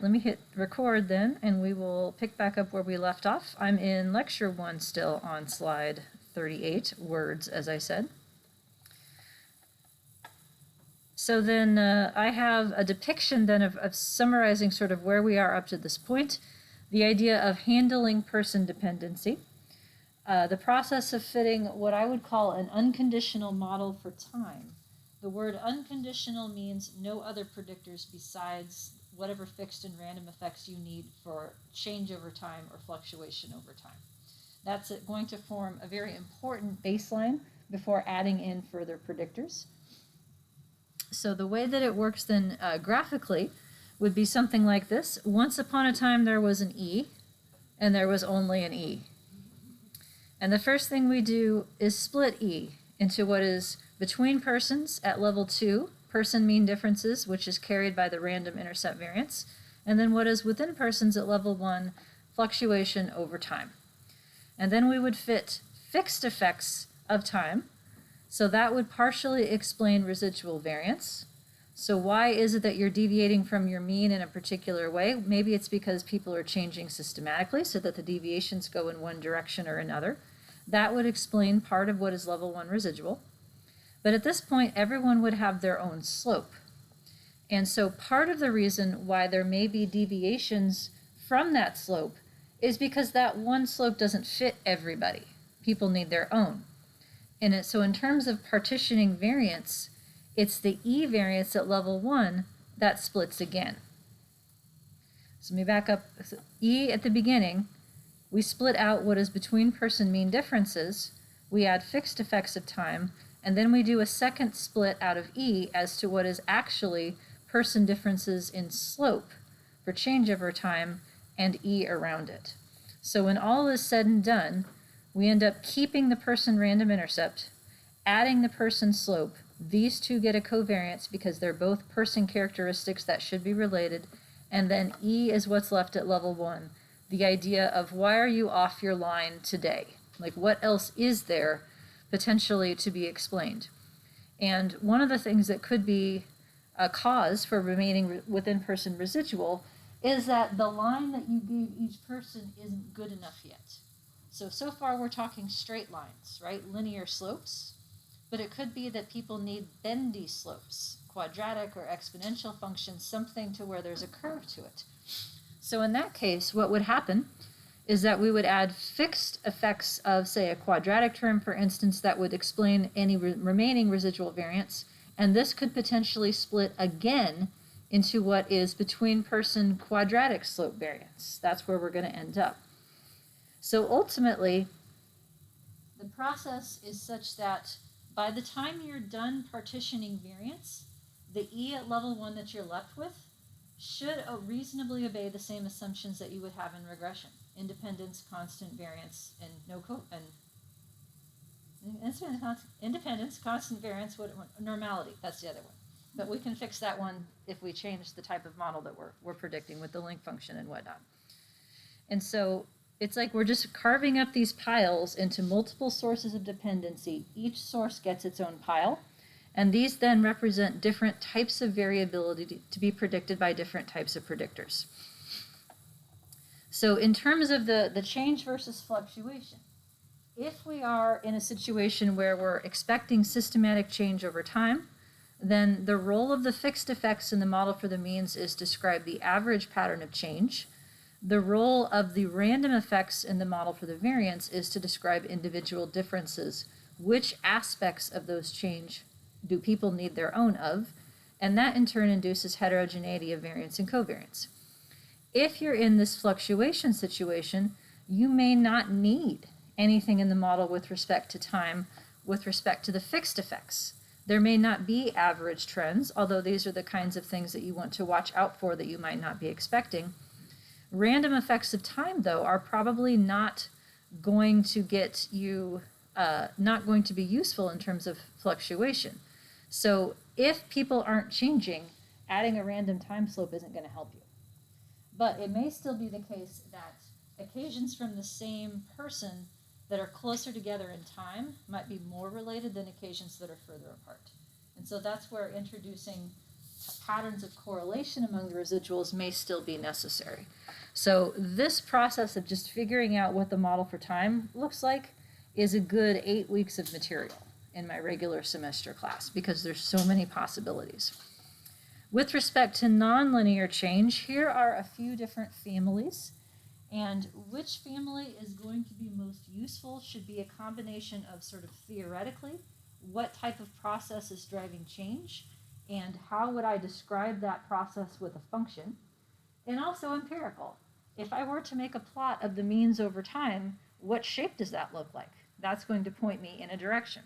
Let me hit record then, and we will pick back up where we left off. I'm in lecture 1 still on slide 38, words, as I said. So then I have a depiction then of summarizing sort of where we are up to this point, the idea of handling person dependency, the process of fitting what I would call an unconditional model for time. The word unconditional means no other predictors besides whatever fixed and random effects you need for change over time or fluctuation over time. That's going to form a very important baseline before adding in further predictors. So the way that it works then graphically would be something like this. Once upon a time there was an E, and there was only an E. And the first thing we do is split E into what is between persons at level 2, person mean differences, which is carried by the random intercept variance, and then what is within persons at level 1, fluctuation over time. And then we would fit fixed effects of time, so that would partially explain residual variance. So why is it that you're deviating from your mean in a particular way? Maybe it's because people are changing systematically so that the deviations go in one direction or another. That would explain part of what is level 1 residual. But at this point, everyone would have their own slope. And so part of the reason why there may be deviations from that slope is because that one slope doesn't fit everybody. People need their own. And so in terms of partitioning variance, it's the E variance at level 1 that splits again. So let me back up. So E at the beginning, we split out what is between person mean differences. We add fixed effects of time. And then we do a second split out of E as to what is actually person differences in slope for change over time and E around it. So when all is said and done, we end up keeping the person random intercept, adding the person slope. These two get a covariance because they're both person characteristics that should be related. And then E is what's left at level 1. The idea of why are you off your line today? Like what else is there potentially to be explained? And one of the things that could be a cause for remaining within person residual is that the line that you gave each person isn't good enough yet. So far we're talking straight lines, right? Linear slopes. But it could be that people need bendy slopes, quadratic or exponential functions, something to where there's a curve to it. So in that case, what would happen is that we would add fixed effects of, say, a quadratic term, for instance, that would explain any remaining residual variance, and this could potentially split again into what is between person quadratic slope variance. That's where we're going to end up. So ultimately, the process is such that by the time you're done partitioning variance, the E at level 1 that you're left with should reasonably obey the same assumptions that you would have in regression. Independence, constant variance, and independence, constant variance, normality. That's the other one. But we can fix that one if we change the type of model that we're predicting with the link function and whatnot. And so it's like we're just carving up these piles into multiple sources of dependency. Each source gets its own pile. And these then represent different types of variability to be predicted by different types of predictors. So in terms of the change versus fluctuation, if we are in a situation where we're expecting systematic change over time, then the role of the fixed effects in the model for the means is to describe the average pattern of change. The role of the random effects in the model for the variance is to describe individual differences. Which aspects of those change do people need their own of? And that in turn induces heterogeneity of variance and covariance. If you're in this fluctuation situation, you may not need anything in the model with respect to time, with respect to the fixed effects. There may not be average trends, although these are the kinds of things that you want to watch out for that you might not be expecting. Random effects of time, though, are probably not going to get you, not going to be useful in terms of fluctuation. So if people aren't changing, adding a random time slope isn't going to help you. But it may still be the case that occasions from the same person that are closer together in time might be more related than occasions that are further apart. And so that's where introducing patterns of correlation among the residuals may still be necessary. So this process of just figuring out what the model for time looks like is a good 8 weeks of material in my regular semester class because there's so many possibilities. With respect to nonlinear change, here are a few different families, and which family is going to be most useful should be a combination of sort of theoretically, what type of process is driving change, and how would I describe that process with a function, and also empirical. If I were to make a plot of the means over time, what shape does that look like? That's going to point me in a direction.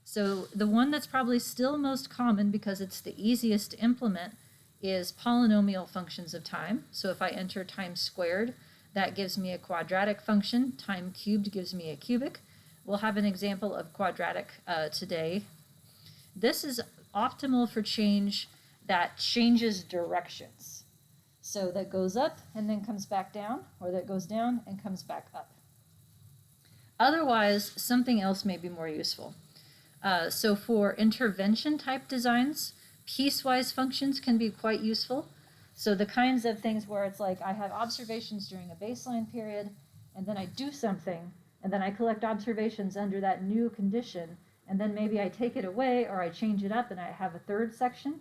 So the one that's probably still most common because it's the easiest to implement is polynomial functions of time. So if I enter time squared, that gives me a quadratic function. Time cubed gives me a cubic. We'll have an example of quadratic today. This is optimal for change that changes directions. So that goes up and then comes back down, or that goes down and comes back up. Otherwise, something else may be more useful. So for intervention type designs, piecewise functions can be quite useful. So the kinds of things where it's like I have observations during a baseline period, and then I do something, and then I collect observations under that new condition, and then maybe I take it away or I change it up and I have a third section.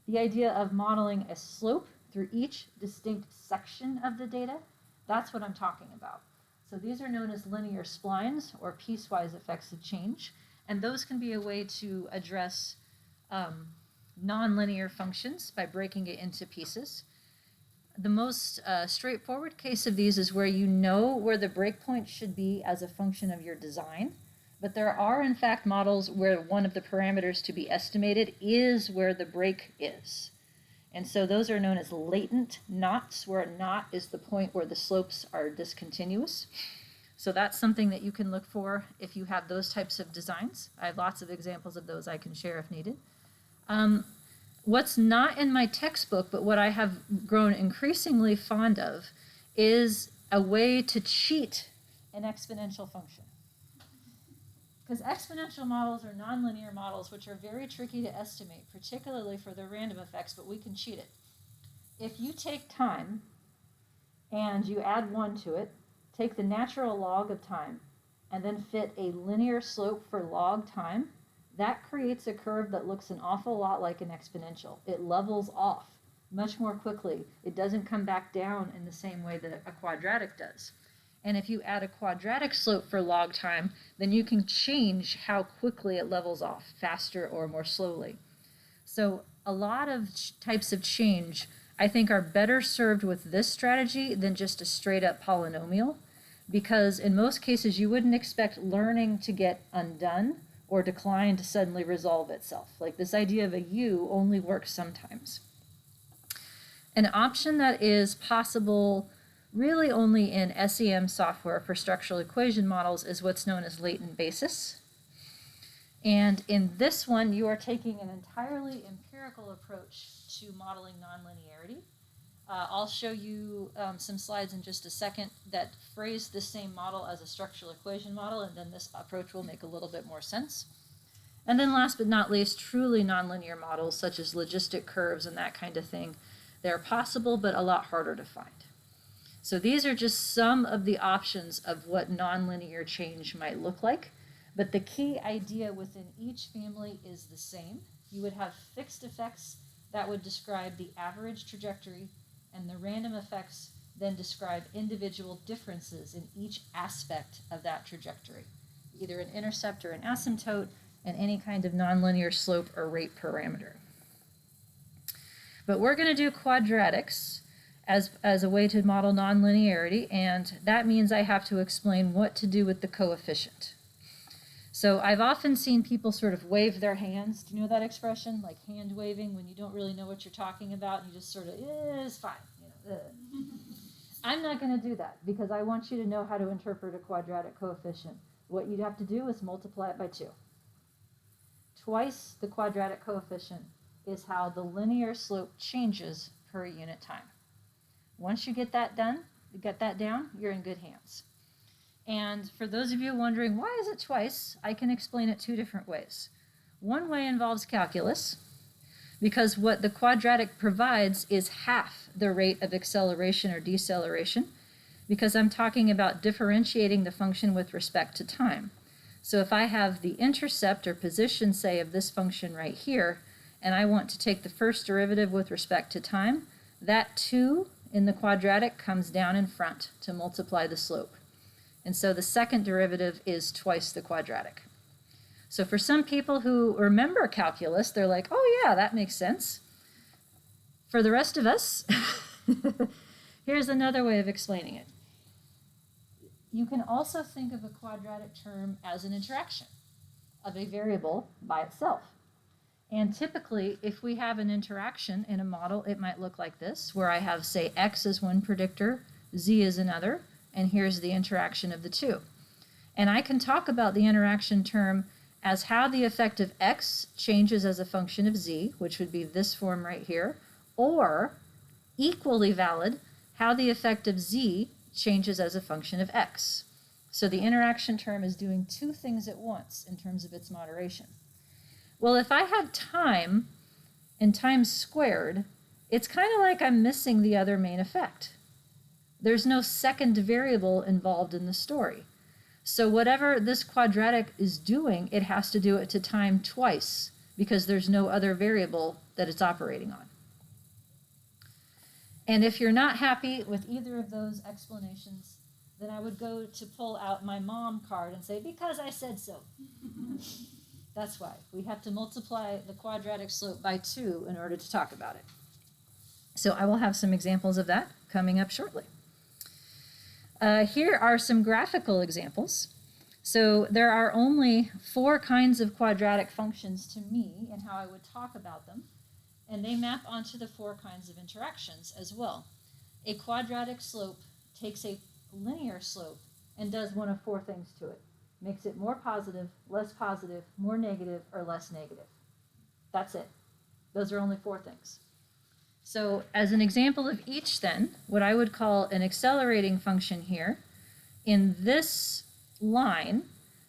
The idea of modeling a slope through each distinct section of the data, that's what I'm talking about. So these are known as linear splines or piecewise effects of change. And those can be a way to address nonlinear functions by breaking it into pieces. The most straightforward case of these is where you know where the breakpoint should be as a function of your design. But there are, in fact, models where one of the parameters to be estimated is where the break is. And so those are known as latent knots, where a knot is the point where the slopes are discontinuous. So that's something that you can look for if you have those types of designs. I have lots of examples of those I can share if needed. What's not in my textbook, but what I have grown increasingly fond of, is a way to cheat an exponential function. Because exponential models are nonlinear models, which are very tricky to estimate, particularly for their random effects, but we can cheat it. If you take time and you add 1 to it, take the natural log of time, and then fit a linear slope for log time, that creates a curve that looks an awful lot like an exponential. It levels off much more quickly. It doesn't come back down in the same way that a quadratic does. And if you add a quadratic slope for log time, then you can change how quickly it levels off, faster or more slowly. So a lot of types of change, I think, are better served with this strategy than just a straight up polynomial, because in most cases you wouldn't expect learning to get undone or decline to suddenly resolve itself. Like this idea of a U only works sometimes. An option that is possible really only in SEM software for structural equation models is what's known as latent basis. And in this one, you are taking an entirely empirical approach to modeling nonlinearity. I'll show you some slides in just a second that phrase the same model as a structural equation model, and then this approach will make a little bit more sense. And then last but not least, truly nonlinear models such as logistic curves and that kind of thing. They're possible, but a lot harder to find. So these are just some of the options of what nonlinear change might look like. But the key idea within each family is the same. You would have fixed effects that would describe the average trajectory, and the random effects then describe individual differences in each aspect of that trajectory, either an intercept or an asymptote, and any kind of nonlinear slope or rate parameter. But we're going to do quadratics as a way to model nonlinearity, and that means I have to explain what to do with the coefficient. So I've often seen people sort of wave their hands. Do you know that expression? Like hand waving when you don't really know what you're talking about and you just sort of, it's fine. You know, I'm not going to do that because I want you to know how to interpret a quadratic coefficient. What you'd have to do is multiply it by 2. Twice the quadratic coefficient is how the linear slope changes per unit time. Once you get that down, you're in good hands. And for those of you wondering, why is it twice? I can explain it 2 different ways. One way involves calculus. because what the quadratic provides is half the rate of acceleration or deceleration, because I'm talking about differentiating the function with respect to time. So if I have the intercept or position, say, of this function right here, and I want to take the first derivative with respect to time, that 2 in the quadratic comes down in front to multiply the slope. And so the second derivative is twice the quadratic. So for some people who remember calculus, they're like, oh yeah, that makes sense. For the rest of us, here's another way of explaining it. You can also think of a quadratic term as an interaction of a variable by itself. And typically, if we have an interaction in a model, it might look like this, where I have, say, x is one predictor, z is another, and here's the interaction of the two. And I can talk about the interaction term as how the effect of x changes as a function of z, which would be this form right here, or, equally valid, how the effect of z changes as a function of x. So the interaction term is doing two things at once in terms of its moderation. Well, if I have time and time squared, it's kind of like I'm missing the other main effect. There's no second variable involved in the story. So whatever this quadratic is doing, it has to do it to time twice because there's no other variable that it's operating on. And if you're not happy with either of those explanations, then I would go to pull out my mom card and say, because I said so. That's why. We have to multiply the quadratic slope by 2 in order to talk about it. So I will have some examples of that coming up shortly. Here are some graphical examples. So there are only 4 kinds of quadratic functions to me and how I would talk about them. And they map onto the 4 kinds of interactions as well. A quadratic slope takes a linear slope and does one of 4 things to it. Makes it more positive, less positive, more negative, or less negative. That's it. Those are only 4 things. So as an example of each then, what I would call an accelerating function here, in this line,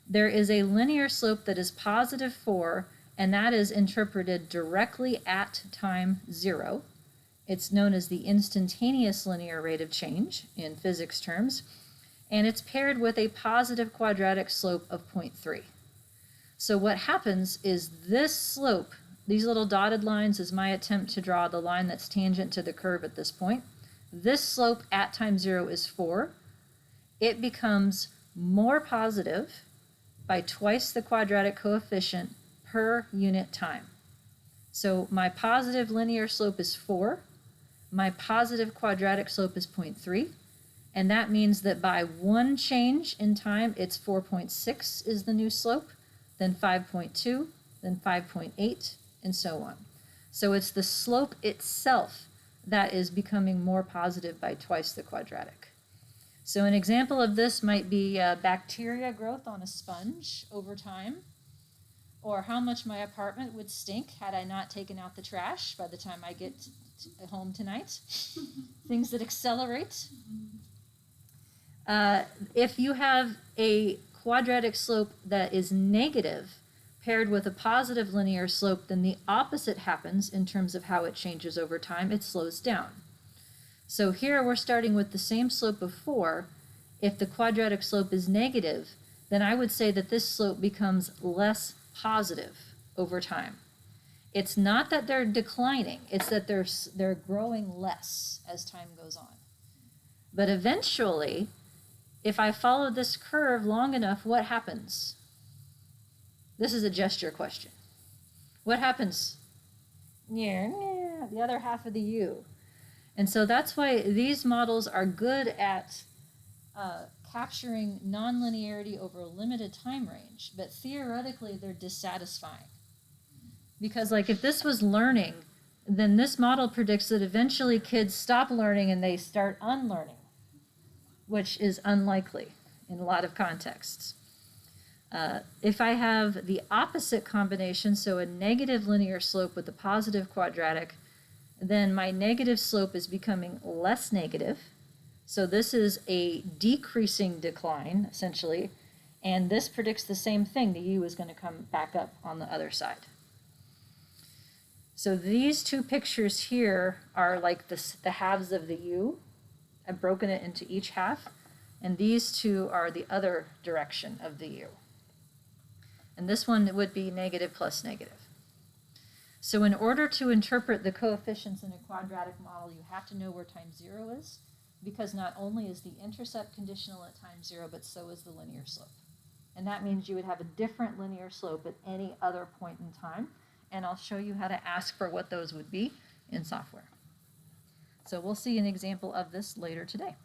there is a linear slope that is positive 4, and that is interpreted directly at time 0. It's known as the instantaneous linear rate of change in physics terms, and it's paired with a positive quadratic slope of 0.3. So what happens is this slope, these little dotted lines is my attempt to draw the line that's tangent to the curve at this point. This slope at time 0 is 4. It becomes more positive by twice the quadratic coefficient per unit time. So my positive linear slope is 4. My positive quadratic slope is 0.3. And that means that by 1 change in time, it's 4.6 is the new slope, then 5.2, then 5.8, and so on. So it's the slope itself that is becoming more positive by twice the quadratic. So an example of this might be bacteria growth on a sponge over time, or how much my apartment would stink had I not taken out the trash by the time I get home tonight. Things that accelerate. If you have a quadratic slope that is negative paired with a positive linear slope, then the opposite happens in terms of how it changes over time. It slows down. So here we're starting with the same slope of 4. If the quadratic slope is negative, then I would say that this slope becomes less positive over time. It's not that they're declining, it's that they're growing less as time goes on. But eventually, if I follow this curve long enough, what happens? This is a gesture question. What happens? Yeah, the other half of the U. And so that's why these models are good at capturing nonlinearity over a limited time range, but theoretically they're dissatisfying. Because like if this was learning, then this model predicts that eventually kids stop learning and they start unlearning, which is unlikely in a lot of contexts. If I have the opposite combination, so a negative linear slope with a positive quadratic, then my negative slope is becoming less negative. So this is a decreasing decline, essentially, and this predicts the same thing. The U is going to come back up on the other side. So these two pictures here are like the halves of the U. I've broken it into each half, and these two are the other direction of the U. And this one would be negative plus negative. So in order to interpret the coefficients in a quadratic model, you have to know where time 0 is, because not only is the intercept conditional at time 0, but so is the linear slope. And that means you would have a different linear slope at any other point in time. And I'll show you how to ask for what those would be in software. So we'll see an example of this later today.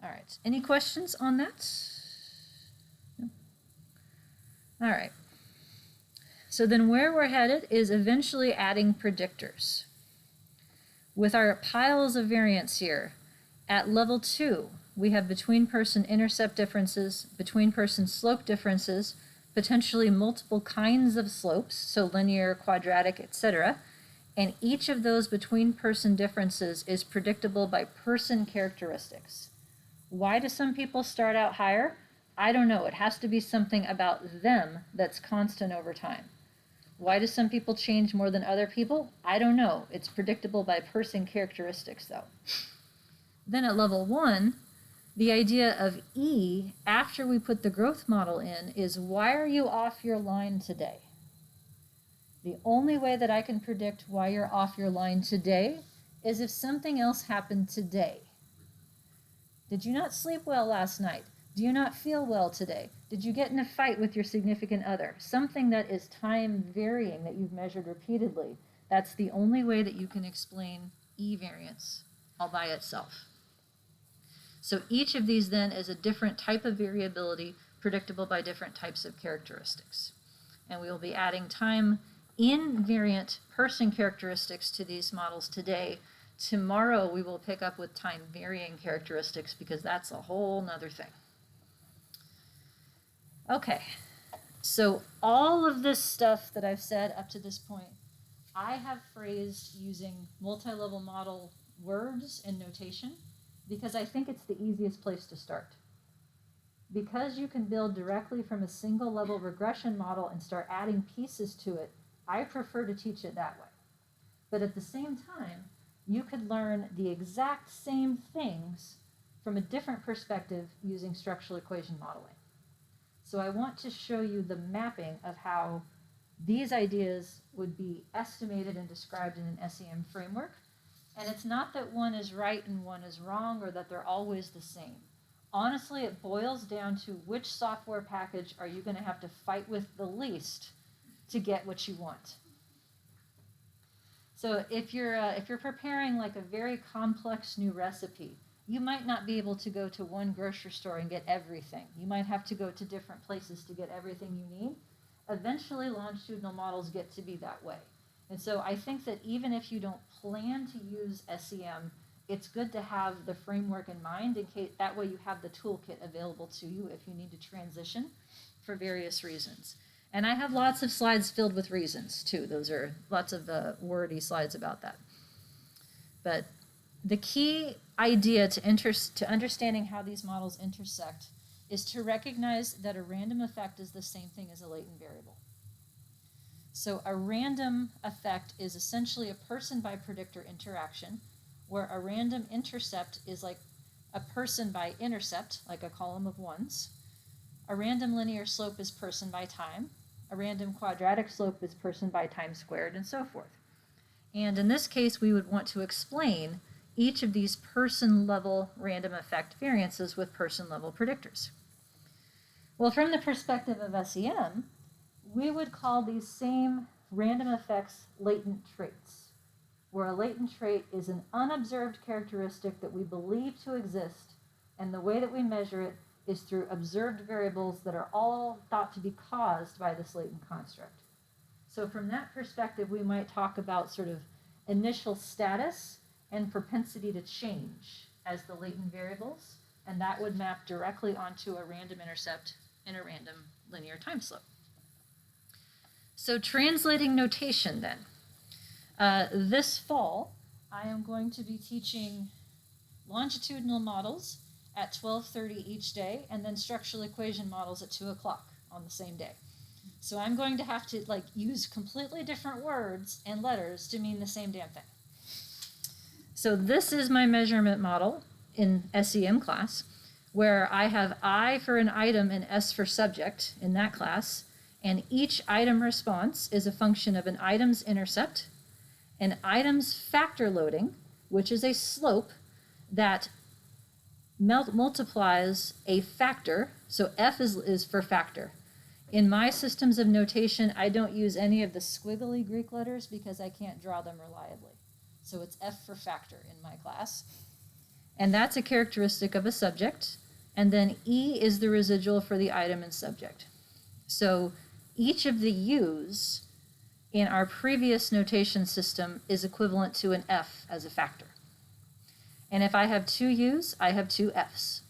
All right, any questions on that? No? All right. So then where we're headed is eventually adding predictors. With our piles of variance here, at level 2, we have between-person intercept differences, between-person slope differences, potentially multiple kinds of slopes, so linear, quadratic, etc. And each of those between-person differences is predictable by person characteristics. Why do some people start out higher? I don't know. It has to be something about them that's constant over time. Why do some people change more than other people? I don't know. It's predictable by person characteristics, though. Then at level 1, the idea of E, after we put the growth model in, is why are you off your line today? The only way that I can predict why you're off your line today is if something else happened today. Did you not sleep well last night? Do you not feel well today? Did you get in a fight with your significant other? Something that is time varying that you've measured repeatedly. That's the only way that you can explain E variance all by itself. So each of these then is a different type of variability predictable by different types of characteristics. And we will be adding time-invariant person characteristics to these models today. Tomorrow we will pick up with time-varying characteristics because that's a whole nother thing. Okay, so all of this stuff that I've said up to this point, I have phrased using multi-level model words and notation because I think it's the easiest place to start. Because you can build directly from a single level regression model and start adding pieces to it, I prefer to teach it that way. But at the same time, you could learn the exact same things from a different perspective using structural equation modeling. So I want to show you the mapping of how these ideas would be estimated and described in an SEM framework. And it's not that one is right and one is wrong or that they're always the same. Honestly, it boils down to which software package are you going to have to fight with the least to get what you want. So if you're preparing like a very complex new recipe, you might not be able to go to one grocery store and get everything. You might have to go to different places to get everything you need. Eventually, longitudinal models get to be that way. And so I think that even if you don't plan to use SEM, it's good to have the framework in mind in case that way you have the toolkit available to you if you need to transition for various reasons. And I have lots of slides filled with reasons too. Those are lots of wordy slides about that. But the key idea to understanding how these models intersect is to recognize that a random effect is the same thing as a latent variable. So a random effect is essentially a person by predictor interaction, where a random intercept is like a person by intercept, like a column of ones. A random linear slope is person by time. A random quadratic slope is person by time squared, and so forth. And in this case, we would want to explain each of these person-level random effect variances with person-level predictors. Well, from the perspective of SEM, we would call these same random effects latent traits, where a latent trait is an unobserved characteristic that we believe to exist, and the way that we measure it is through observed variables that are all thought to be caused by this latent construct. So from that perspective, we might talk about sort of initial status and propensity to change as the latent variables, and that would map directly onto a random intercept and a random linear time slope. So translating notation then. This fall, I am going to be teaching longitudinal models at 12:30 each day, and then structural equation models at 2 o'clock on the same day. So I'm going to have to like use completely different words and letters to mean the same damn thing. So this is my measurement model in SEM class, where I have I for an item and S for subject in that class, and each item response is a function of an item's intercept, an item's factor loading, which is a slope that multiplies a factor. So F is for factor. In my systems of notation, I don't use any of the squiggly Greek letters because I can't draw them reliably. So it's F for factor in my class. And that's a characteristic of a subject. And then E is the residual for the item and subject. So each of the U's in our previous notation system is equivalent to an F as a factor. And if I have two U's, I have two F's.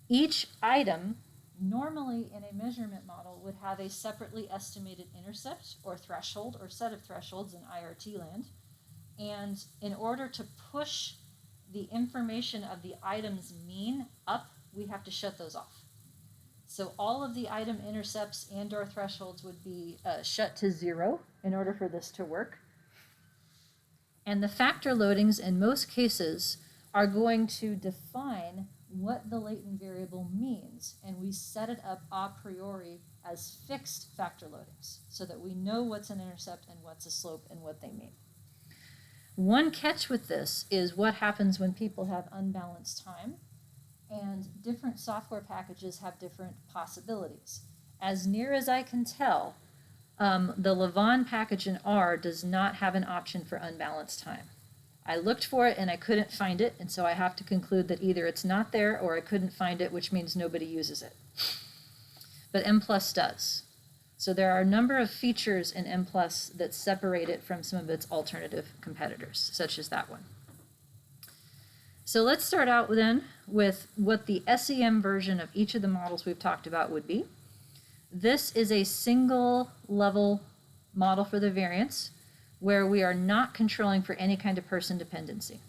Each item normally in a measurement model would have a separately estimated intercept or threshold or set of thresholds in IRT land. And in order to push the information of the item's mean up, we have to shut those off. So all of the item intercepts and or thresholds would be shut to 0 in order for this to work. And the factor loadings in most cases are going to define what the latent variable means, and we set it up a priori as fixed factor loadings so that we know what's an intercept and what's a slope and what they mean. One catch with this is what happens when people have unbalanced time, and different software packages have different possibilities. As near as I can tell, the Levon package in R does not have an option for unbalanced time. I looked for it and I couldn't find it, and so I have to conclude that either it's not there or I couldn't find it, which means nobody uses it. But M+ does. So there are a number of features in M+ that separate it from some of its alternative competitors, such as that one. So let's start out then with what the SEM version of each of the models we've talked about would be. This is a single level model for the variance where we are not controlling for any kind of person dependency.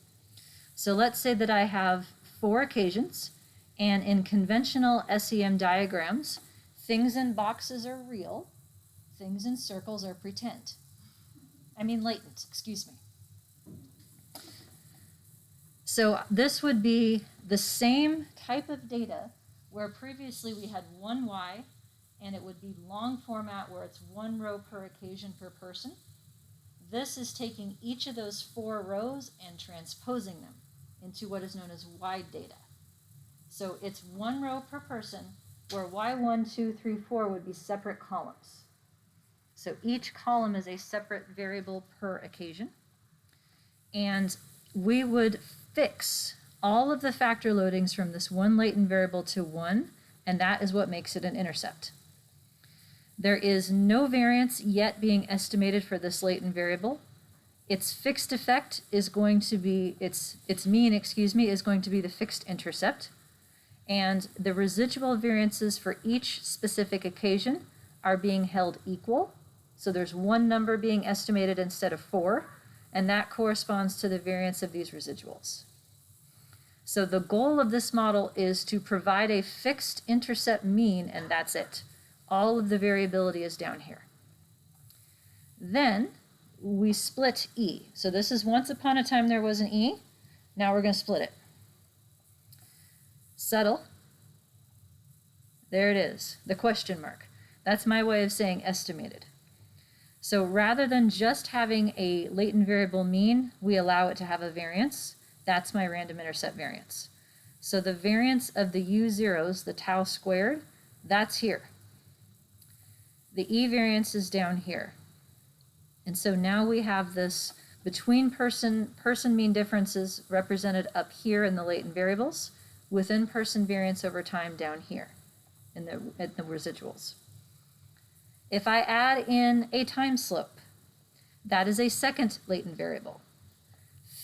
So let's say that I have 4 occasions, and in conventional SEM diagrams, things in boxes are real, things in circles are pretend. I mean latent, excuse me. So this would be the same type of data where previously we had one Y, and it would be long format where it's 1 row per occasion per person. This is taking each of those 4 rows and transposing them into what is known as wide data. So it's 1 row per person where Y1, 2, 3, 4 would be separate columns. So each column is a separate variable per occasion. And we would fix all of the factor loadings from this one latent variable to 1, and that is what makes it an intercept. There is no variance yet being estimated for this latent variable. Its fixed effect is going to be, its mean, is going to be the fixed intercept. And the residual variances for each specific occasion are being held equal. So there's one number being estimated instead of 4, and that corresponds to the variance of these residuals. So the goal of this model is to provide a fixed intercept mean, and that's it. All of the variability is down here. Then we split E. So this is once upon a time there was an E. Now we're going to split it. Subtle. There it is, the question mark. That's my way of saying estimated. So rather than just having a latent variable mean, we allow it to have a variance. That's my random intercept variance. So the variance of the U zeros, the tau squared, that's here. The E variance is down here. And so now we have this between person mean differences represented up here in the latent variables, within person variance over time down here in the residuals. If I add in a time slope, that is a second latent variable.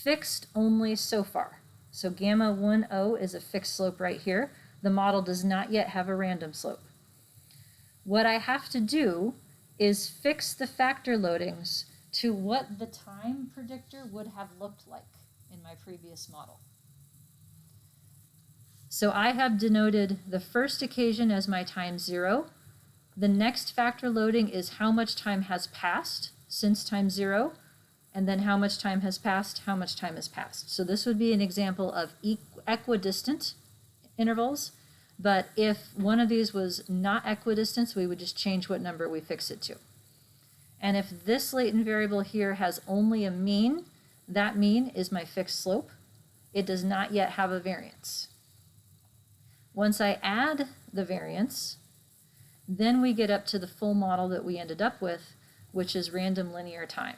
Fixed only so far. So gamma 10 is a fixed slope right here. The model does not yet have a random slope. What I have to do is fix the factor loadings to what the time predictor would have looked like in my previous model. So I have denoted the first occasion as my time 0, The next factor loading is how much time has passed since time 0, and then how much time has passed, how much time has passed. So this would be an example of equidistant intervals, but if one of these was not equidistant, we would just change what number we fix it to. And if this latent variable here has only a mean, that mean is my fixed slope. It does not yet have a variance. Once I add the variance, then we get up to the full model that we ended up with, which is random linear time.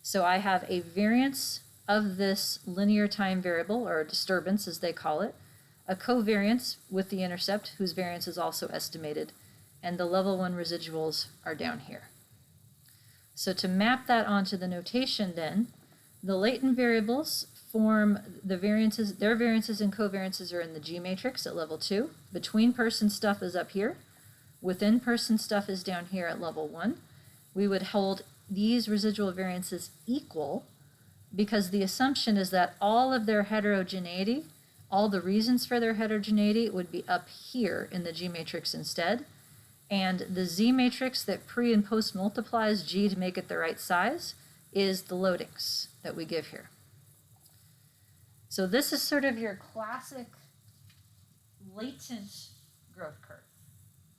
So I have a variance of this linear time variable, or disturbance as they call it, a covariance with the intercept, whose variance is also estimated, and the level 1 residuals are down here. So to map that onto the notation then, the latent variables form the variances, their variances and covariances are in the G matrix at level 2. Between person stuff is up here. Within person stuff is down here at level 1. We would hold these residual variances equal because the assumption is that all of their heterogeneity, all the reasons for their heterogeneity would be up here in the G matrix instead. And the Z matrix that pre and post multiplies G to make it the right size is the loadings that we give here. So this is sort of your classic latent growth curve.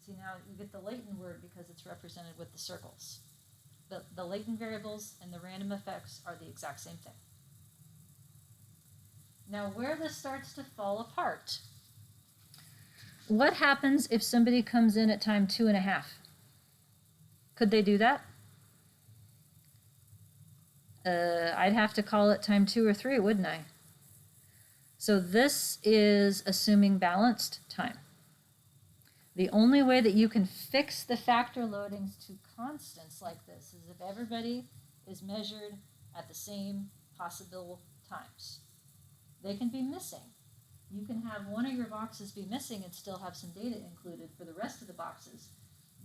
See, now you get the latent word because it's represented with the circles. The latent variables and the random effects are the exact same thing. Now where this starts to fall apart, what happens if somebody comes in at time 2.5? Could they do that? I'd have to call it time 2 or 3, wouldn't I? So this is assuming balanced time. The only way that you can fix the factor loadings to constants like this is if everybody is measured at the same possible times. They can be missing. You can have one of your boxes be missing and still have some data included for the rest of the boxes,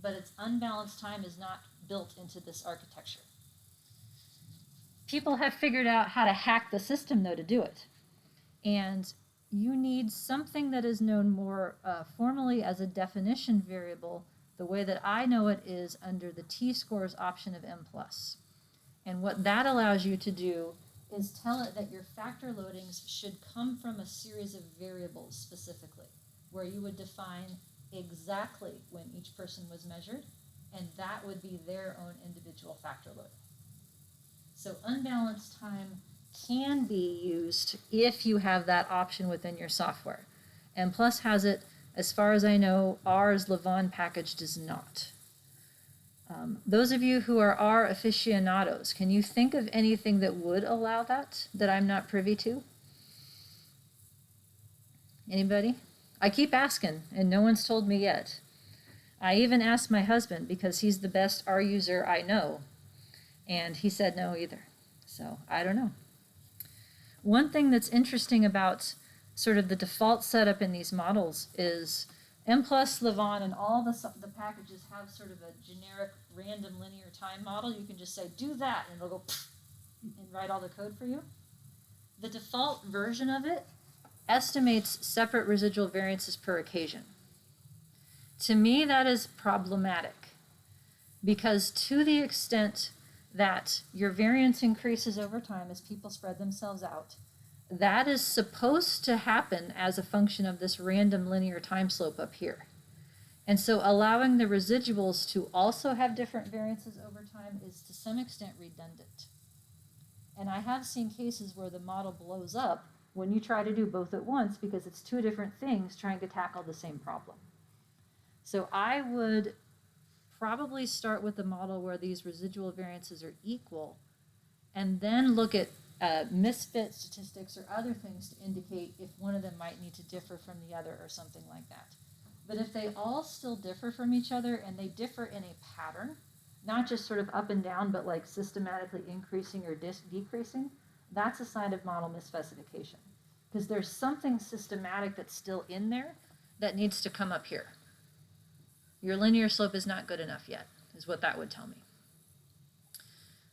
but its unbalanced time is not built into this architecture. People have figured out how to hack the system, though, to do it. And you need something that is known more formally as a definition variable. The way that I know it is under the t-scores option of M+. And what that allows you to do is tell it that your factor loadings should come from a series of variables specifically, where you would define exactly when each person was measured, and that would be their own individual factor loading. So unbalanced time can be used if you have that option within your software. M+ has it. As far as I know, R's Levon package does not. Those of you who are R aficionados, can you think of anything that would allow that I'm not privy to? Anybody? I keep asking, and no one's told me yet. I even asked my husband because he's the best R user I know, and he said no either. So I don't know. One thing that's interesting about sort of the default setup in these models is M+, Levon, and all the packages have sort of a generic random linear time model. You can just say, do that, and it'll go and write all the code for you. The default version of it estimates separate residual variances per occasion. To me, that is problematic because to the extent that your variance increases over time as people spread themselves out, that is supposed to happen as a function of this random linear time slope up here. And so allowing the residuals to also have different variances over time is to some extent redundant. And I have seen cases where the model blows up when you try to do both at once because it's two different things trying to tackle the same problem. So I would probably start with a model where these residual variances are equal and then look at misfit statistics or other things to indicate if one of them might need to differ from the other or something like that. But if they all still differ from each other and they differ in a pattern, not just sort of up and down, but like systematically increasing or decreasing, that's a sign of model misspecification. Because there's something systematic that's still in there that needs to come up here. Your linear slope is not good enough yet, is what that would tell me.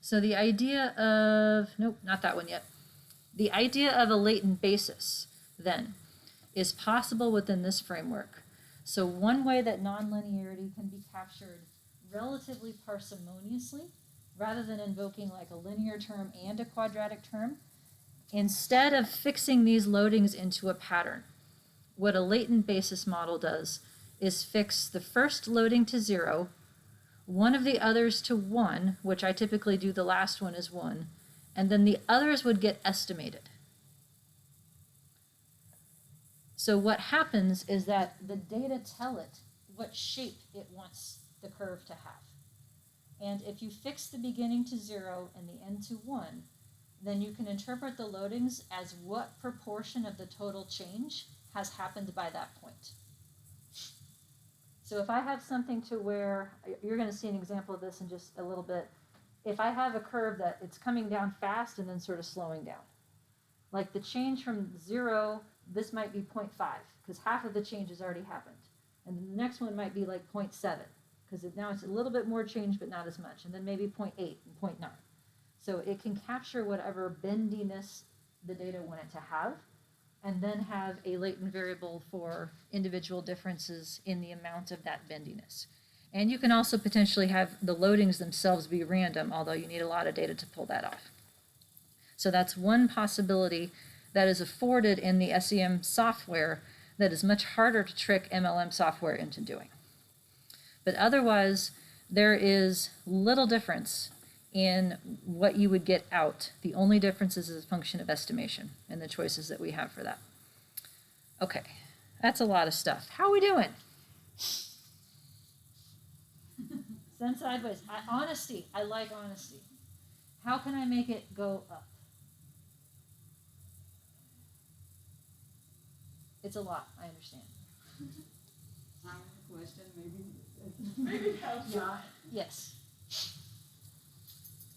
So the idea of, nope, not that one yet. The idea of a latent basis, then, is possible within this framework. So one way that nonlinearity can be captured relatively parsimoniously, rather than invoking like a linear term and a quadratic term, instead of fixing these loadings into a pattern, what a latent basis model does is fix the first loading to 0, one of the others to 1, which I typically do the last one as 1, and then the others would get estimated. So what happens is that the data tell it what shape it wants the curve to have. And if you fix the beginning to 0 and the end to 1, then you can interpret the loadings as what proportion of the total change has happened by that point. So if I have something to where, you're going to see an example of this in just a little bit. If I have a curve that it's coming down fast and then sort of slowing down, like the change from 0, this might be 0.5, because half of the change has already happened. And the next one might be like 0.7, because now it's a little bit more change, but not as much. And then maybe 0.8 and 0.9. So it can capture whatever bendiness the data want it to have, and then have a latent variable for individual differences in the amount of that bendiness. And you can also potentially have the loadings themselves be random, although you need a lot of data to pull that off. So that's one possibility that is afforded in the SEM software that is much harder to trick MLM software into doing. But otherwise, there is little difference in what you would get out. The only difference is a function of estimation and the choices that we have for that. Okay, that's a lot of stuff. How are we doing? Send sideways. Honesty. I like honesty. How can I make it go up? It's a lot, I understand. I have a question, maybe help you. Yes.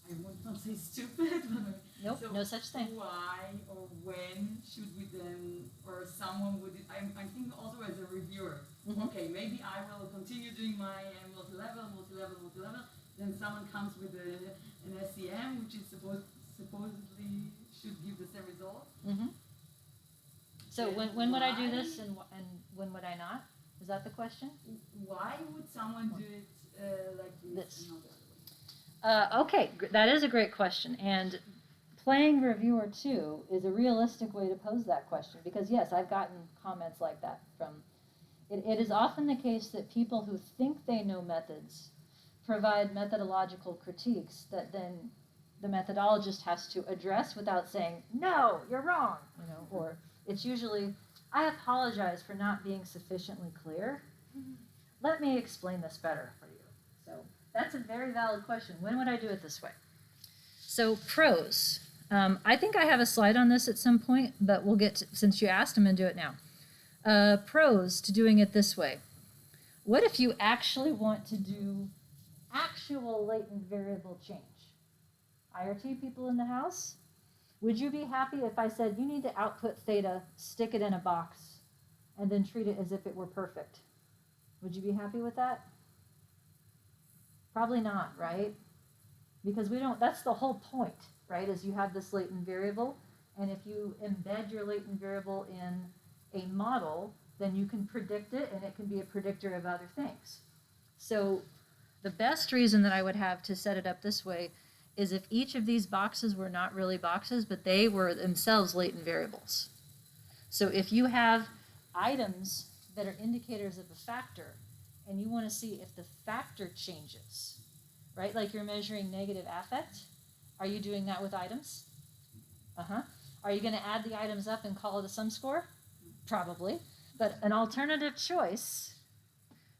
I would not say stupid, but nope, so no such thing. Why or when should we then, or someone would, I think also as a reviewer, okay, maybe I will continue doing my multi-level, then someone comes with an SEM, which is supposedly should give the same result. So when would I do this and when would I not? Is that the question? Why would someone do it like this? Okay, that is a great question. And playing reviewer 2 is a realistic way to pose that question, because yes, I've gotten comments like that from, it is often the case that people who think they know methods provide methodological critiques that then the methodologist has to address without saying, no, you're wrong, or it's usually, I apologize for not being sufficiently clear. Let me explain this better for you. So that's a very valid question. When would I do it this way? So pros. I think I have a slide on this at some point, but we'll get to, since you asked, I'm going to do it now. Pros to doing it this way. What if you actually want to do actual latent variable change? IRT people in the house? Would you be happy if I said you need to output theta, stick it in a box, and then treat it as if it were perfect? Would you be happy with that? Probably not, right? Because we don't, that's the whole point, right? Is you have this latent variable, and if you embed your latent variable in a model, then you can predict it, and it can be a predictor of other things. So the best reason that I would have to set it up this way is if each of these boxes were not really boxes, but they were themselves latent variables. So if you have items that are indicators of a factor, and you want to see if the factor changes, right? Like you're measuring negative affect. Are you doing that with items? Are you going to add the items up and call it a sum score? Probably. But an alternative choice,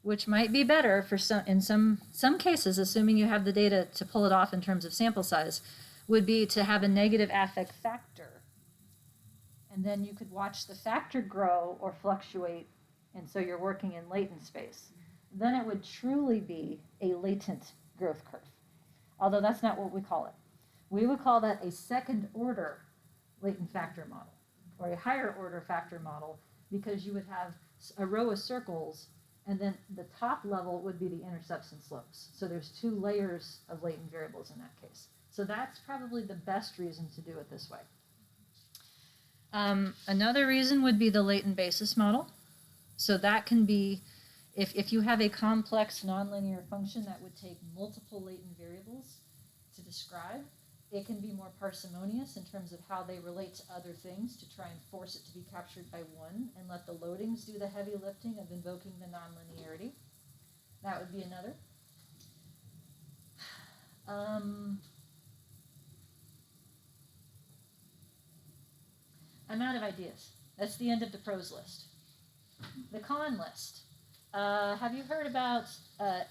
which might be better for in some cases, assuming you have the data to pull it off in terms of sample size, would be to have a negative affect factor. And then you could watch the factor grow or fluctuate, and so you're working in latent space. Then it would truly be a latent growth curve, although that's not what we call it. We would call that a second order latent factor model, or a higher order factor model, because you would have a row of circles, and then the top level would be the intercepts and slopes. So there's 2 layers of latent variables in that case. So that's probably the best reason to do it this way. Another reason would be the latent basis model. So that can be If you have a complex nonlinear function that would take multiple latent variables to describe, it can be more parsimonious in terms of how they relate to other things to try and force it to be captured by one and let the loadings do the heavy lifting of invoking the nonlinearity. That would be another. I'm out of ideas. That's the end of the pros list. The con list. Have you heard about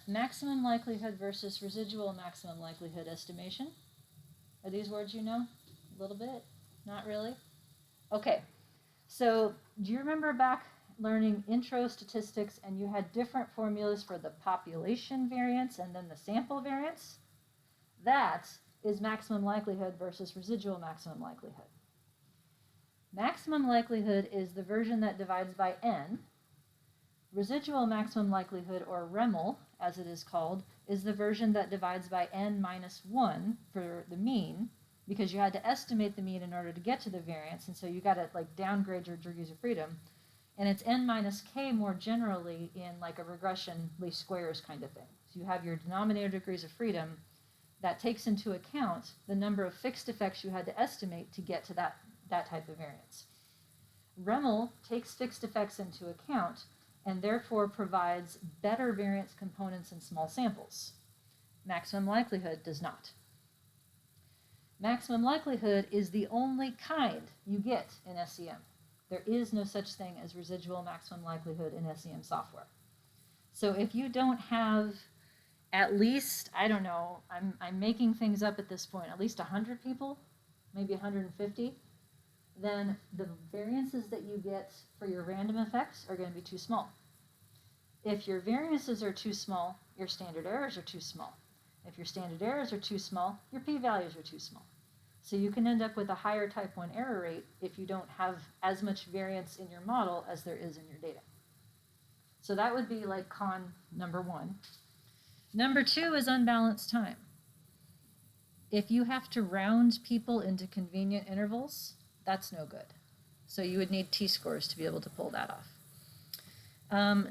maximum likelihood versus residual maximum likelihood estimation? Are these words you know? A little bit? Not really? Okay. So do you remember back learning intro statistics and you had different formulas for the population variance and then the sample variance? That is maximum likelihood versus residual maximum likelihood. Maximum likelihood is the version that divides by n. Residual maximum likelihood, or REML, as it is called, is the version that divides by n minus 1 for the mean, because you had to estimate the mean in order to get to the variance, and so you got to like downgrade your degrees of freedom. And it's n minus k more generally in like a regression least squares kind of thing. So you have your denominator degrees of freedom that takes into account the number of fixed effects you had to estimate to get to that type of variance. REML takes fixed effects into account and therefore provides better variance components in small samples. Maximum likelihood does not. Maximum likelihood is the only kind you get in SEM. There is no such thing as residual maximum likelihood in SEM software. So if you don't have at least, I don't know, I'm making things up at this point, at least 100 people, maybe 150, then the variances that you get for your random effects are going to be too small. If your variances are too small, your standard errors are too small. If your standard errors are too small, your p-values are too small. So you can end up with a higher type 1 error rate if you don't have as much variance in your model as there is in your data. So that would be like con number 1. Number 2 is unbalanced time. If you have to round people into convenient intervals, that's no good. So you would need t-scores to be able to pull that off.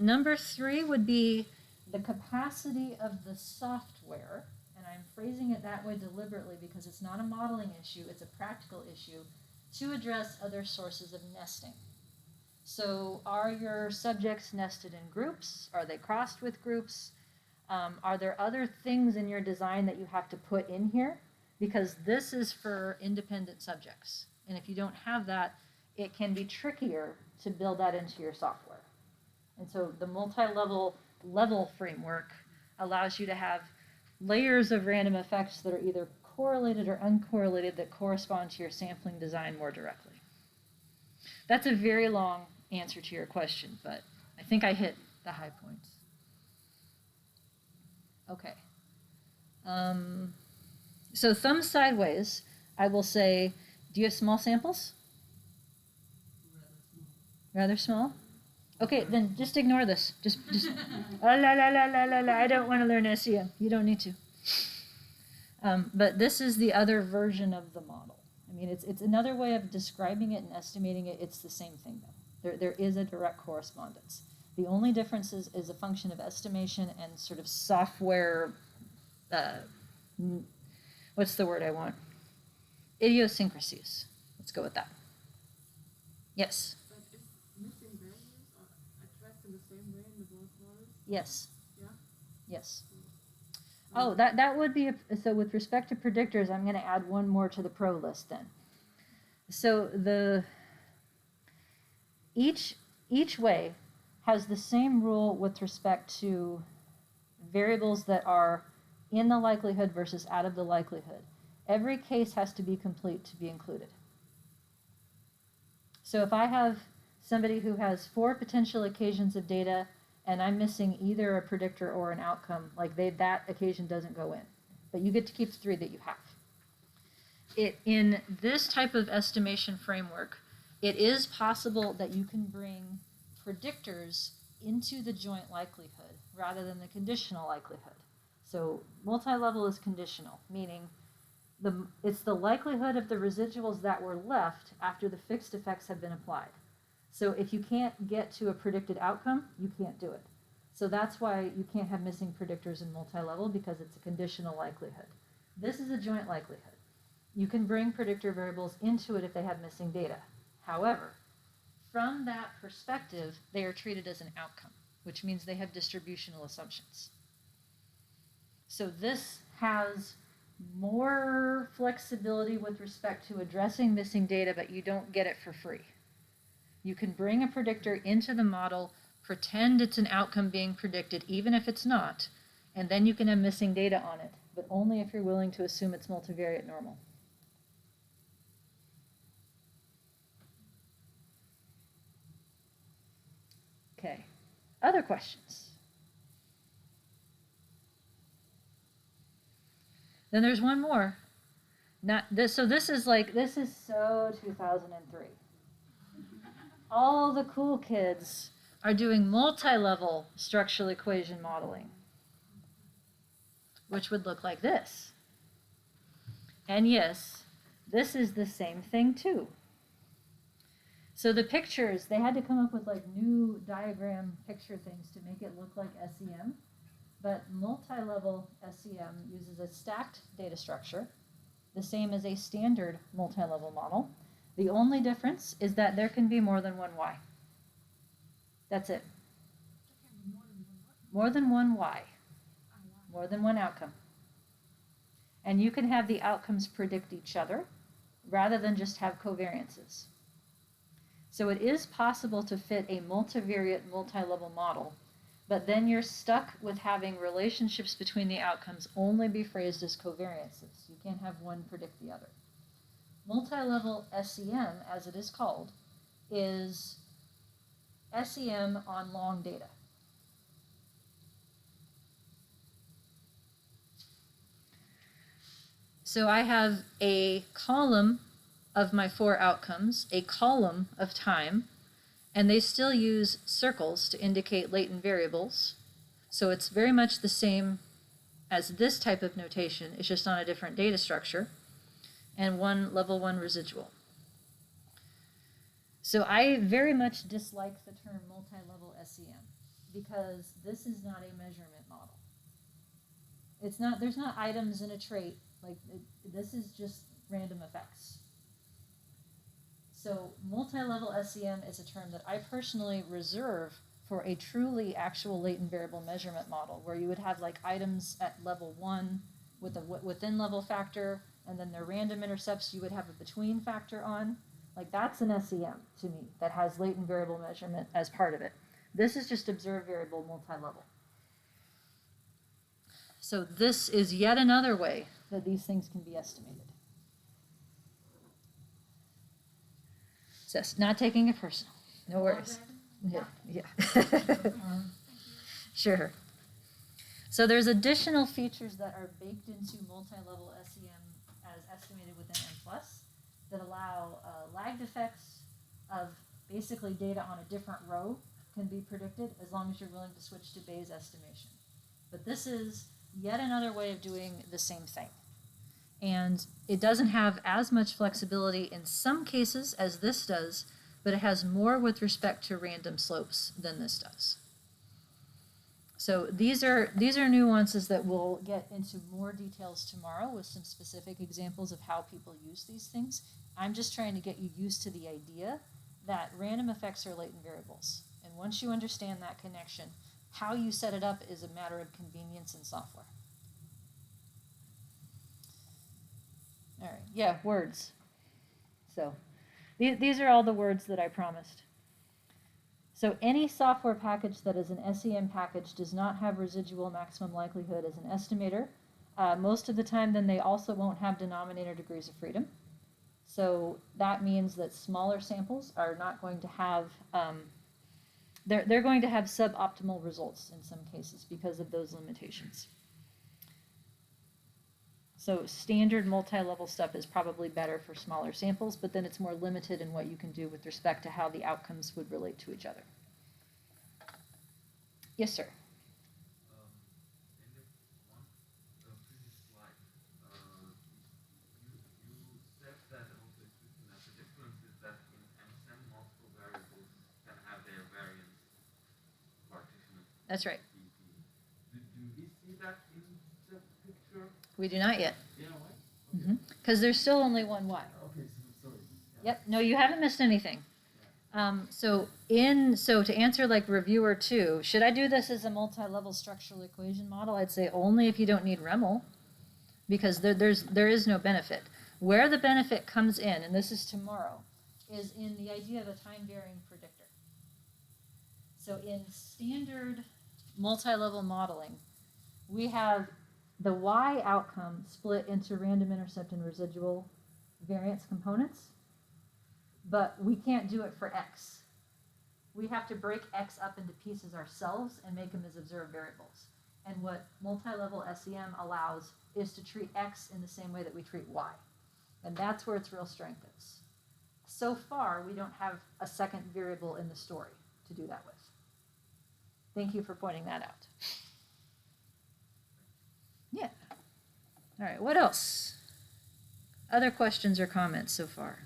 Number 3 would be the capacity of the software, and I'm phrasing it that way deliberately because it's not a modeling issue, it's a practical issue, to address other sources of nesting. So are your subjects nested in groups? Are they crossed with groups? Are there other things in your design that you have to put in here? Because this is for independent subjects. And if you don't have that, it can be trickier to build that into your software. And so the multi-level framework allows you to have layers of random effects that are either correlated or uncorrelated that correspond to your sampling design more directly. That's a very long answer to your question, but I think I hit the high points. Okay. So thumb sideways, I will say, do you have small samples? Rather small? Okay, then just ignore this. Just I don't want to learn SEM. You don't need to. But this is the other version of the model. I mean, it's another way of describing it and estimating it. It's the same thing, though. There is a direct correspondence. The only difference is a function of estimation and sort of software, what's the word I want? Idiosyncrasies. Let's go with that. Yes? But is missing values addressed in the same way in the both models? Yes. Yeah? Yes. Oh, that would be, so with respect to predictors, I'm going to add one more to the pro list then. So each way has the same rule with respect to variables that are in the likelihood versus out of the likelihood. Every case has to be complete to be included. So if I have somebody who has 4 potential occasions of data and I'm missing either a predictor or an outcome, like that occasion doesn't go in. But you get to keep the 3 that you have. In this type of estimation framework, it is possible that you can bring predictors into the joint likelihood rather than the conditional likelihood. So multi-level is conditional, meaning it's the likelihood of the residuals that were left after the fixed effects have been applied. So if you can't get to a predicted outcome, you can't do it. So that's why you can't have missing predictors in multi-level, because it's a conditional likelihood. This is a joint likelihood. You can bring predictor variables into it if they have missing data. However, from that perspective, they are treated as an outcome, which means they have distributional assumptions. So this has more flexibility with respect to addressing missing data, but you don't get it for free. You can bring a predictor into the model, pretend it's an outcome being predicted, even if it's not, and then you can have missing data on it, but only if you're willing to assume it's multivariate normal. Okay, other questions? Then there's one more. Not this. So this is so 2003. All the cool kids are doing multi-level structural equation modeling, which would look like this. And yes, this is the same thing too. So the pictures, they had to come up with like new diagram picture things to make it look like SEM. But multi-level SEM uses a stacked data structure, the same as a standard multi-level model. The only difference is that there can be more than one Y. That's it. More than one Y. More than one outcome. And you can have the outcomes predict each other rather than just have covariances. So it is possible to fit a multivariate multi-level model, but then you're stuck with having relationships between the outcomes only be phrased as covariances. You can't have one predict the other. Multi-level SEM, as it is called, is SEM on long data. So I have a column of my 4 outcomes, a column of time, and they still use circles to indicate latent variables. So it's very much the same as this type of notation, it's just on a different data structure, and one level 1 residual. So I very much dislike the term multi-level SEM because this is not a measurement model. It's not, there's not items in a trait, this is just random effects. So multi-level SEM is a term that I personally reserve for a truly actual latent variable measurement model, where you would have like items at level 1 with a within level factor, and then their random intercepts you would have a between factor on. Like that's an SEM to me that has latent variable measurement as part of it. This is just observed variable multi-level. So this is yet another way that these things can be estimated. So not taking it personal. No worries. Yeah. Sure. So there's additional features that are baked into multi-level SEM as estimated within M+, that allow lagged effects of basically data on a different row can be predicted as long as you're willing to switch to Bayes estimation. But this is yet another way of doing the same thing. And it doesn't have as much flexibility in some cases as this does, but it has more with respect to random slopes than this does. So these are nuances that we'll get into more details tomorrow with some specific examples of how people use these things. I'm just trying to get you used to the idea that random effects are latent variables. And once you understand that connection, how you set it up is a matter of convenience in software. All right, yeah, words. So these are all the words that I promised. So any software package that is an SEM package does not have residual maximum likelihood as an estimator. Most of the time, then they also won't have denominator degrees of freedom. So that means that smaller samples are not going to have, they're going to have suboptimal results in some cases because of those limitations. So standard multi-level stuff is probably better for smaller samples, but then it's more limited in what you can do with respect to how the outcomes would relate to each other. Yes, sir. In the previous slide, you said that also existing as a difference is that in MSEM multiple variables can have their variance partition. That's right. Do we see that in the picture? We do not yet. Yeah, why? Because there's still only one y. Okay, so sorry. Yeah. Yep, no, you haven't missed anything. So to answer like reviewer 2, should I do this as a multi-level structural equation model? I'd say only if you don't need REML, because there is no benefit. Where the benefit comes in, and this is tomorrow, is in the idea of a time-varying predictor. So in standard multi-level modeling, we have the y outcome split into random intercept and residual variance components, but we can't do it for x. We have to break x up into pieces ourselves and make them as observed variables. And what multi-level SEM allows is to treat x in the same way that we treat y. And that's where its real strength is. So far, we don't have a second variable in the story to do that with. Thank you for pointing that out. Yeah. All right, what else? Other questions or comments so far?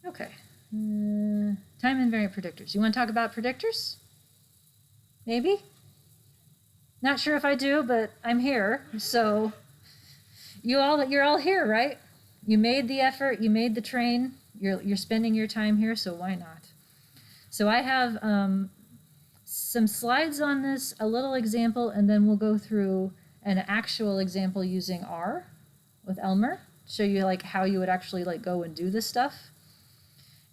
Okay. Time-invariant predictors. You want to talk about predictors? Maybe? Not sure if I do, but I'm here. So you're all here, right? You made the effort, you made the train, you're spending your time here, so why not? So I have some slides on this, a little example, and then we'll go through an actual example using R with Elmer, show you like how you would actually like go and do this stuff.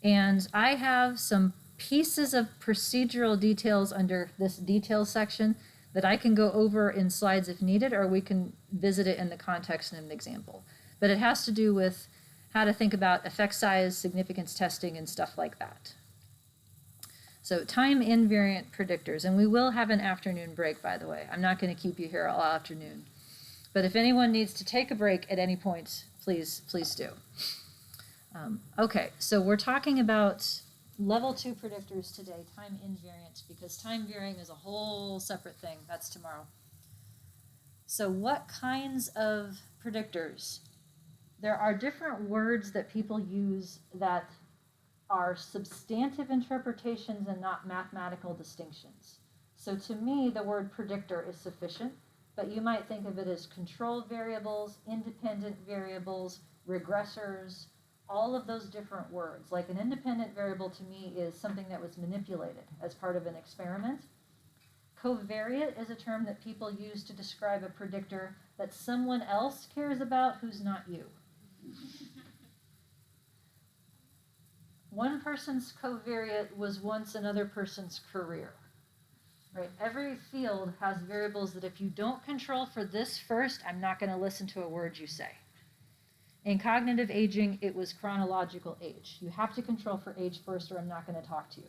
And I have some pieces of procedural details under this details section that I can go over in slides if needed, or we can visit it in the context in an example. But it has to do with how to think about effect size, significance testing, and stuff like that. So time-invariant predictors, and we will have an afternoon break, by the way. I'm not going to keep you here all afternoon. But if anyone needs to take a break at any point, please do. Okay, so we're talking about level 2 predictors today, time invariant, because time varying is a whole separate thing. That's tomorrow. So what kinds of predictors? There are different words that people use that are substantive interpretations and not mathematical distinctions. So to me, the word predictor is sufficient, but you might think of it as control variables, independent variables, regressors, all of those different words. Like an independent variable to me is something that was manipulated as part of an experiment. Covariate is a term that people use to describe a predictor that someone else cares about who's not you. One person's covariate was once another person's career. Right? Every field has variables that if you don't control for this first, I'm not going to listen to a word you say. In cognitive aging, it was chronological age. You have to control for age first or I'm not going to talk to you.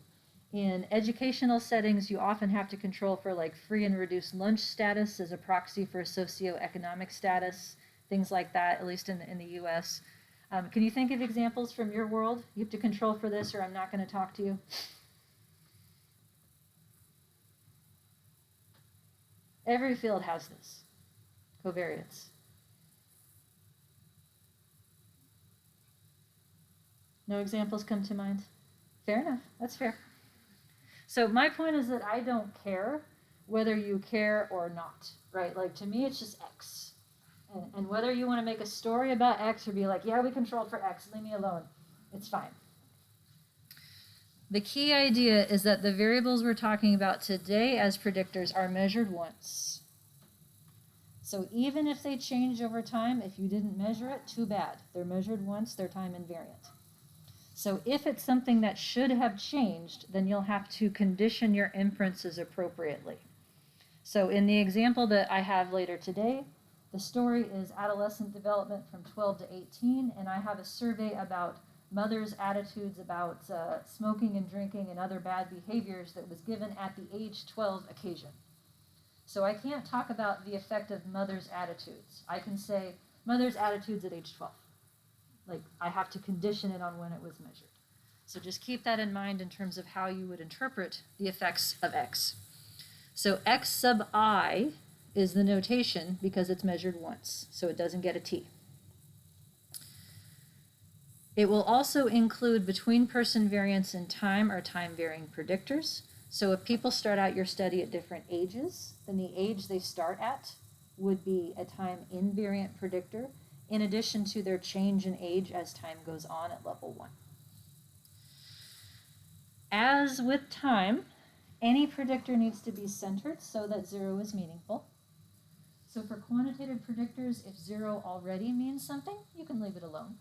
In educational settings, you often have to control for like free and reduced lunch status as a proxy for socioeconomic status, things like that, at least in the US. Can you think of examples from your world? You have to control for this or I'm not going to talk to you. Every field has this, covariance. No examples come to mind? Fair enough, that's fair. So my point is that I don't care whether you care or not, right? Like to me, it's just X. And whether you want to make a story about X or be like, yeah, we controlled for X, leave me alone, it's fine. The key idea is that the variables we're talking about today as predictors are measured once. So even if they change over time, if you didn't measure it, too bad. They're measured once, they're time invariant. So if it's something that should have changed, then you'll have to condition your inferences appropriately. So in the example that I have later today, the story is adolescent development from 12 to 18, and I have a survey about mothers' attitudes about smoking and drinking and other bad behaviors that was given at the age 12 occasion. So I can't talk about the effect of mothers' attitudes. I can say mothers' attitudes at age 12. Like, I have to condition it on when it was measured. So just keep that in mind in terms of how you would interpret the effects of X. So X sub I is the notation because it's measured once, so it doesn't get a T. It will also include between person variance and time or time varying predictors. So if people start out your study at different ages, then the age they start at would be a time invariant predictor, in addition to their change in age as time goes on at level 1. As with time, any predictor needs to be centered so that 0 is meaningful. So for quantitative predictors, if 0 already means something, you can leave it alone.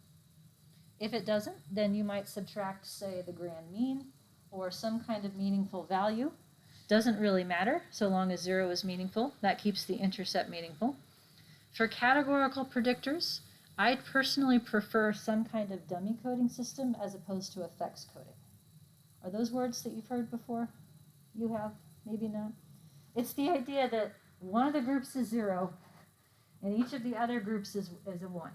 If it doesn't, then you might subtract, say, the grand mean or some kind of meaningful value. Doesn't really matter so long as 0 is meaningful. That keeps the intercept meaningful. For categorical predictors, I personally prefer some kind of dummy coding system as opposed to effects coding. Are those words that you've heard before? You have? Maybe not. It's the idea that one of the groups is 0 and each of the other groups is a 1.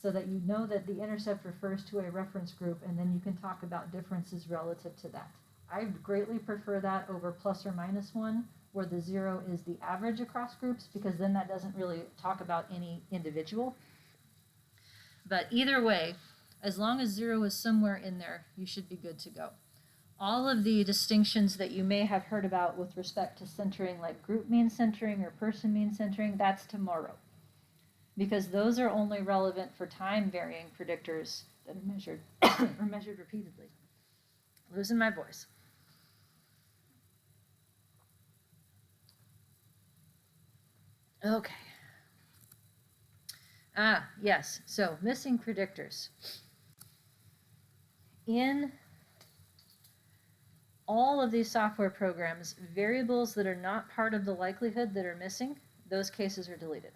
So that you know that the intercept refers to a reference group, and then you can talk about differences relative to that. I greatly prefer that over plus or minus 1, where the 0 is the average across groups, because then that doesn't really talk about any individual. But either way, as long as 0 is somewhere in there, you should be good to go. All of the distinctions that you may have heard about with respect to centering, like group mean centering or person mean centering, that's tomorrow. Because those are only relevant for time-varying predictors that are measured or measured repeatedly. Losing my voice. Okay. Yes, so missing predictors. In all of these software programs, variables that are not part of the likelihood that are missing, those cases are deleted.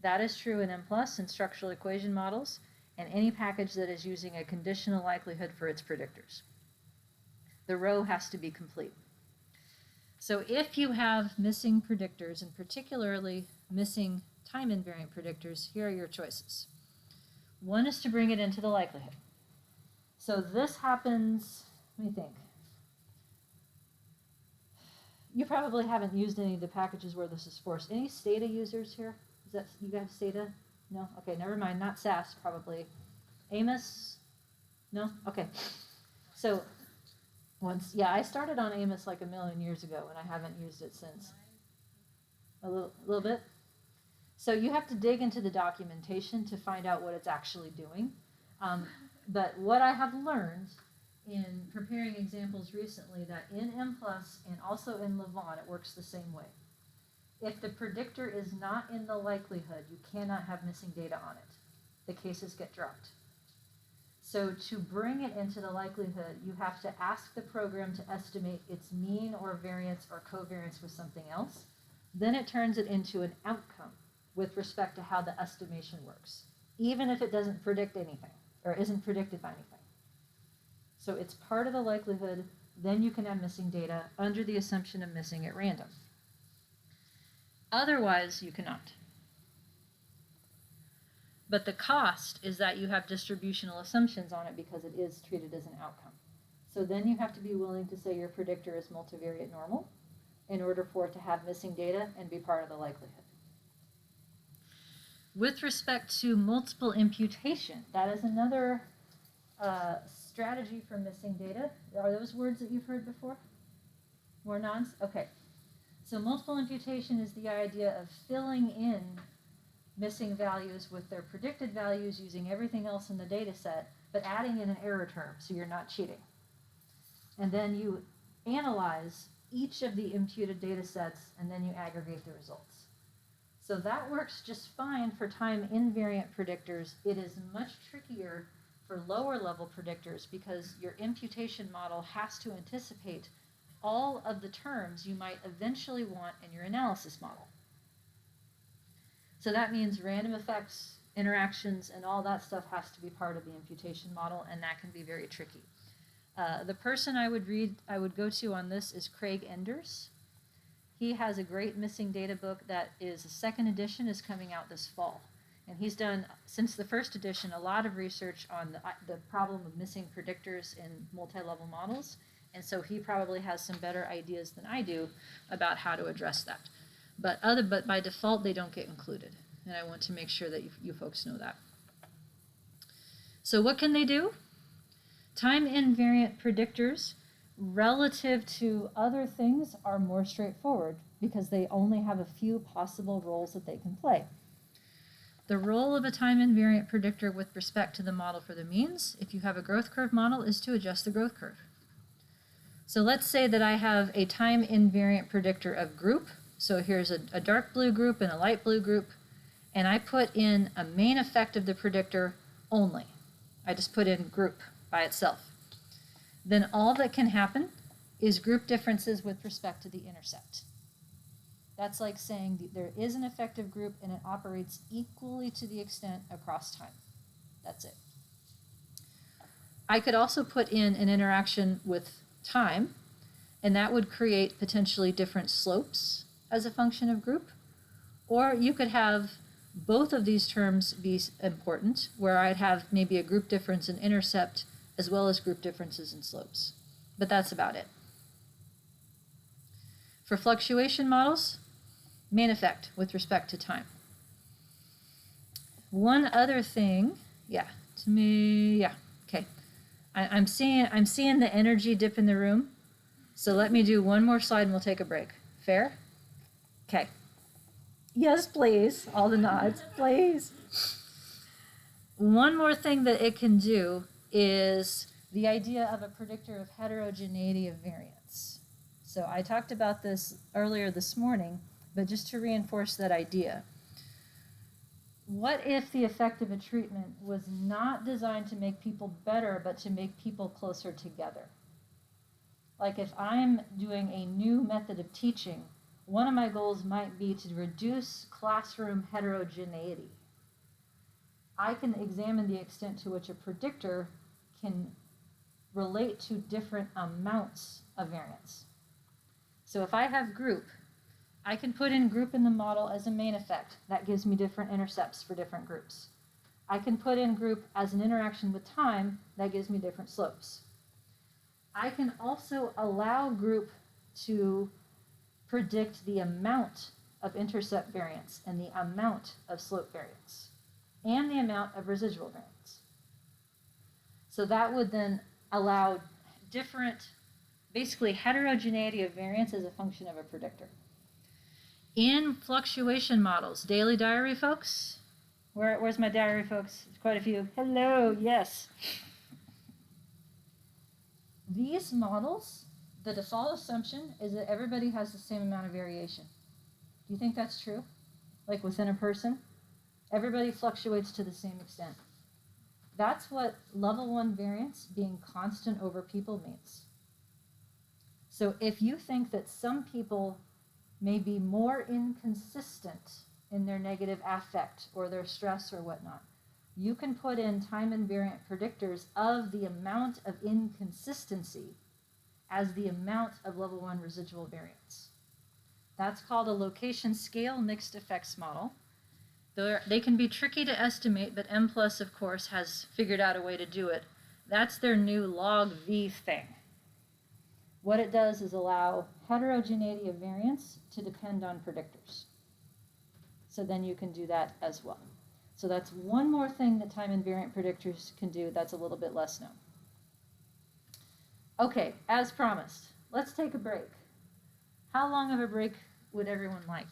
That is true in M+ and structural equation models, and any package that is using a conditional likelihood for its predictors. The row has to be complete. So if you have missing predictors, and particularly missing time-invariant predictors, here are your choices. One is to bring it into the likelihood. So this happens, let me think. You probably haven't used any of the packages where this is forced. Any Stata users here? Is that, you guys Stata? No? Okay, never mind. Not SAS, probably. Amos? No? Okay. So, I started on Amos like a million years ago, and I haven't used it since. A little bit? So you have to dig into the documentation to find out what it's actually doing. But what I have learned in preparing examples recently, that in M+ and also in Latent, it works the same way. If the predictor is not in the likelihood, you cannot have missing data on it. The cases get dropped. So to bring it into the likelihood, you have to ask the program to estimate its mean or variance or covariance with something else. Then it turns it into an outcome with respect to how the estimation works, even if it doesn't predict anything or isn't predicted by anything. So it's part of the likelihood, then you can have missing data under the assumption of missing at random. Otherwise, you cannot. But the cost is that you have distributional assumptions on it because it is treated as an outcome. So then you have to be willing to say your predictor is multivariate normal in order for it to have missing data and be part of the likelihood. With respect to multiple imputation, that is another strategy for missing data. Are those words that you've heard before? More nods? Okay. So multiple imputation is the idea of filling in missing values with their predicted values using everything else in the data set, but adding in an error term so you're not cheating. And then you analyze each of the imputed data sets and then you aggregate the results. So that works just fine for time-invariant predictors. It is much trickier for lower level predictors because your imputation model has to anticipate all of the terms you might eventually want in your analysis model. So that means random effects, interactions, and all that stuff has to be part of the imputation model, and that can be very tricky. The person I would go to on this is Craig Enders. He has a great missing data book that is a second edition, is coming out this fall. And he's done, since the first edition, a lot of research on the problem of missing predictors in multi-level models. And so he probably has some better ideas than I do about how to address that. But by default, they don't get included. And I want to make sure that you folks know that. So what can they do? Time-invariant predictors relative to other things are more straightforward because they only have a few possible roles that they can play. The role of a time-invariant predictor with respect to the model for the means, if you have a growth curve model, is to adjust the growth curve. So let's say that I have a time-invariant predictor of group. So here's a dark blue group and a light blue group, and I put in a main effect of the predictor only. I just put in group by itself. Then all that can happen is group differences with respect to the intercept. That's like saying that there is an effective group and it operates equally to the extent across time. That's it. I could also put in an interaction with time, and that would create potentially different slopes as a function of group. Or you could have both of these terms be important, where I'd have maybe a group difference in intercept as well as group differences in slopes. But that's about it. For fluctuation models, main effect with respect to time. One other thing, okay. I'm seeing the energy dip in the room, so let me do one more slide and we'll take a break. Fair? Okay. Yes, please. All the nods, please. One more thing that it can do is the idea of a predictor of heterogeneity of variance. So I talked about this earlier this morning, but just to reinforce that idea. What if the effect of a treatment was not designed to make people better, but to make people closer together? Like if I'm doing a new method of teaching, one of my goals might be to reduce classroom heterogeneity. I can examine the extent to which a predictor can relate to different amounts of variance. So if I have group, I can put in group in the model as a main effect. That gives me different intercepts for different groups. I can put in group as an interaction with time. That gives me different slopes. I can also allow group to predict the amount of intercept variance and the amount of slope variance and the amount of residual variance. So that would then allow different, basically heterogeneity of variance as a function of a predictor. In fluctuation models, daily diary folks, where's my diary folks? There's quite a few. Hello, yes. These models, the default assumption is that everybody has the same amount of variation. Do you think that's true? Like within a person? Everybody fluctuates to the same extent. That's what level 1 variance being constant over people means. So if you think that some people may be more inconsistent in their negative affect or their stress or whatnot, you can put in time-invariant predictors of the amount of inconsistency as the amount of level 1 residual variance. That's called a location scale mixed effects model. They can be tricky to estimate, but M+, of course, has figured out a way to do it. That's their new log V thing. What it does is allow heterogeneity of variance to depend on predictors. So then you can do that as well. So that's one more thing that time-invariant predictors can do that's a little bit less known. Okay, as promised, let's take a break. How long of a break would everyone like?